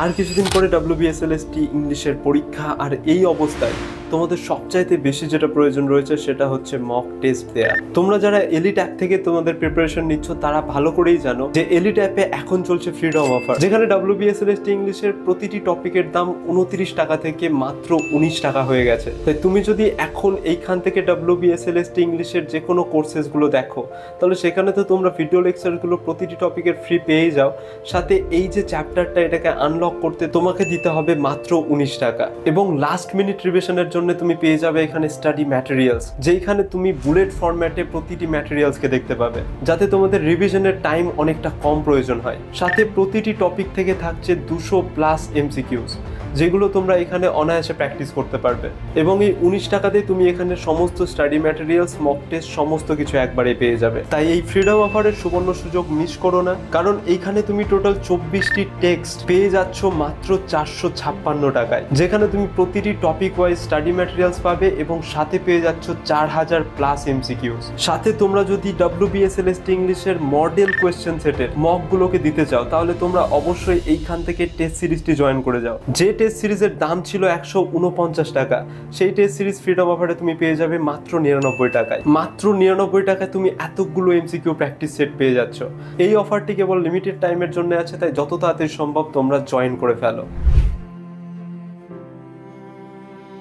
আর কিছুদিন পরে WBSLST ইংলিশের পরীক্ষা, আর এই অবস্থায় তোমাদের সবচাইতে বেশি যেটা প্রয়োজন রয়েছে সেটা হচ্ছে মক টেস্ট দেয়া। তোমরা যারা এলিট অ্যাপ থেকে তোমাদের প্রিপারেশন নিচ্ছ তারা ভালো করেই জানো যে এলিট অ্যাপে এখন চলছে ফ্রিডম অফার, যেখানে WBSLST ইংলিশের প্রতিটি টপিকের দাম 29 টাকা থেকে মাত্র 19 টাকা হয়ে গেছে। তাই তুমি যদি এখন এইখান থেকে WBSLST ইংলিশের যে কোনো কোর্সেসগুলো দেখো, তাহলে সেখানে তো তোমরা ভিডিও লেকচারগুলো প্রতিটি টপিকের ফ্রি পেয়ে যাও, সাথে এই যে চ্যাপ্টারটা এটাকে আনলক করতে তোমাকে দিতে হবে মাত্র 19 টাকা। এবং লাস্ট মিনিট রিভিশনের জন্য তুমি পেয়ে যাবে এখানে স্টাডি ম্যাটেরিয়ালস, যেখানে তুমি বুলেট ফরম্যাটে প্রতিটি ম্যাটেরিয়ালসকে দেখতে পাবে, যাতে তোমাদের রিভিশনের টাইম অনেকটা কম প্রয়োজন হয়। সাথে প্রতিটি টপিক থেকে থাকছে 200+ MCQs, যেগুলো তোমরা এখানে অনায়াসে প্র্যাকটিস করতে পারবে। এবং এই 19 টাকাতে তুমি এখানে সমস্ত স্টাডি ম্যাটেরিয়ালস, মক টেস্ট সমস্ত কিছু একবারে পেয়ে যাবে। তাই এই ফ্রিডম অফারের সুবর্ণ সুযোগ মিস করো না, কারণ এইখানে তুমি টোটাল 24টি টেক্সট পেয়ে যাচ্ছ মাত্র 456 টাকায়, যেখানে তুমি প্রতিটি টপিক ওয়াইজ স্টাডি ম্যাটেরিয়ালস পাবে এবং সাথে পেয়ে যাচ্ছ 4000+ MCQs। সাথে তোমরা যদি WBSLST ইংলিশের মডেল কোয়েশ্চেন সেটের মকগুলোকে দিতে চাও, তাহলে তোমরা অবশ্যই এইখান থেকে টেস্ট সিরিজটি জয়েন করে যাও। যে টেস্ট সিরিজের দাম ছিল 149 টাকা, সেই টেস্ট সিরিজ ফ্রিডম অফারে তুমি পেয়ে যাবে মাত্র 99 টাকায়। মাত্র 99 টাকায় তুমি এতগুলো MCQ প্র্যাকটিস সেট পেয়ে যাচ্ছ। এই অফারটি কেবল লিমিটেড টাইমের জন্য আছে, তাই যত তাড়াতাড়ি সম্ভব তোমরা জয়েন করে ফেলো।